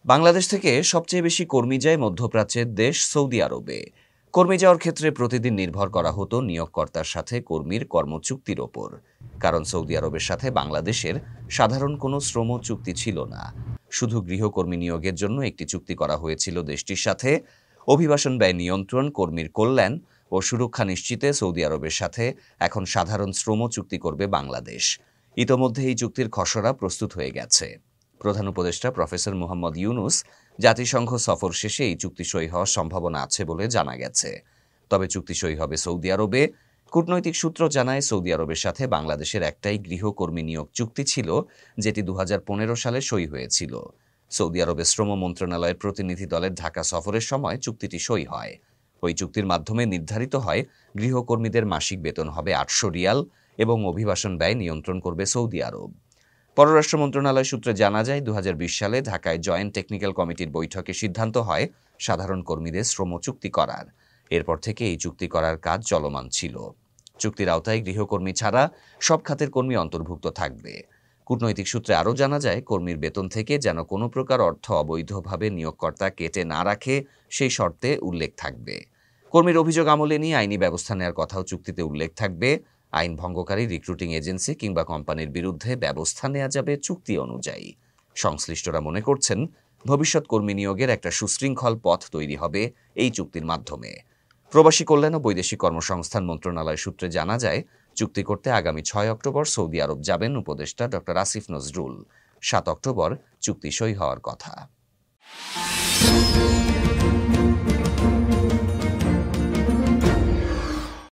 বাংলাদেশ থেকে সবচেয়ে বেশি কর্মী যায় মধ্যপ্রাচ্যের দেশ সৌদি আরবে। কর্মী যাওয়ার ক্ষেত্রে প্রতিদিন নির্ভর করা হতো নিয়োগকর্তার সাথে কর্মীর কর্মচুক্তির ওপর। কারণ সৌদি আরবের সাথে বাংলাদেশের সাধারণ কোনো শ্রম চুক্তি ছিল না। শুধু গৃহকর্মী নিয়োগের জন্য একটি চুক্তি করা হয়েছিল দেশটির সাথে। অভিবাসন ব্যয় নিয়ন্ত্রণ, কর্মীর কল্যাণ ও সুরক্ষা নিশ্চিতে সৌদি আরবের সাথে এখন সাধারণ শ্রম চুক্তি করবে বাংলাদেশ। ইতোমধ্যে এই চুক্তির খসড়া প্রস্তুত হয়ে গেছে। প্রধান উপদেষ্টা প্রফেসর মোহাম্মদ ইউনুস জাতিসংঘ সফর শেষে এই চুক্তি সই হওয়ার সম্ভাবনা আছে বলে জানা গেছে। তবে চুক্তি সই হবে সৌদি আরবে। কূটনৈতিক সূত্র জানায়, সৌদি আরবের সাথে বাংলাদেশের একটাই গৃহকর্মী নিয়োগ চুক্তি ছিল, যেটি 2015 সালে সই হয়েছিল। সৌদি আরবের শ্রম মন্ত্রণালয়ের প্রতিনিধি দলের ঢাকা সফরের সময় চুক্তিটি সই হয়। ওই চুক্তির মাধ্যমে নির্ধারিত হয় গৃহকর্মীদের মাসিক বেতন হবে 800 রিয়াল এবং অভিবাসন ব্যয় নিয়ন্ত্রণ করবে সৌদি আরব। পররাষ্ট্র মন্ত্রণালয় সূত্রে জানা যায়, 2020 সালে ঢাকায় জয়েন্ট টেকনিক্যাল কমিটির বৈঠকে সিদ্ধান্ত হয় সাধারণ কর্মীদের শ্রম চুক্তি করার। এরপর থেকে এই চুক্তি করার কাজ চলমান ছিল। চুক্তির আওতায় গৃহকর্মী ছাড়া সব খাতের কর্মী অন্তর্ভুক্ত থাকবে। কূটনৈতিক সূত্রে আরও জানা যায়, কর্মীর বেতন থেকে যেন কোনো প্রকার অর্থ অবৈধভাবে নিয়োগকর্তা কেটে না রাখে, সেই শর্তে উল্লেখ থাকবে। কর্মীর অভিযোগ আমলে নিয়ে আইনি ব্যবস্থা নেওয়ার কথাও চুক্তিতে উল্লেখ থাকবে। আইন ভঙ্গকারী রিক্রুটিং এজেন্সি কিংবা কোম্পানির বিরুদ্ধে ব্যবস্থা নেওয়া যাবে চুক্তি অনুযায়ী। সংশ্লিষ্টরা মনে করছেন, ভবিষ্যৎ কর্মী নিয়োগের একটা সুশৃঙ্খল পথ তৈরি হবে এই চুক্তির মাধ্যমে। প্রবাসী কল্যাণ ও বৈদেশিক কর্মসংস্থান মন্ত্রণালয় সূত্রে জানা যায়, চুক্তি করতে আগামী 6 অক্টোবর সৌদি আরব যাবেন উপদেষ্টা ডক্টর আসিফ নজরুল। 7 অক্টোবর চুক্তি সই হওয়ার কথা।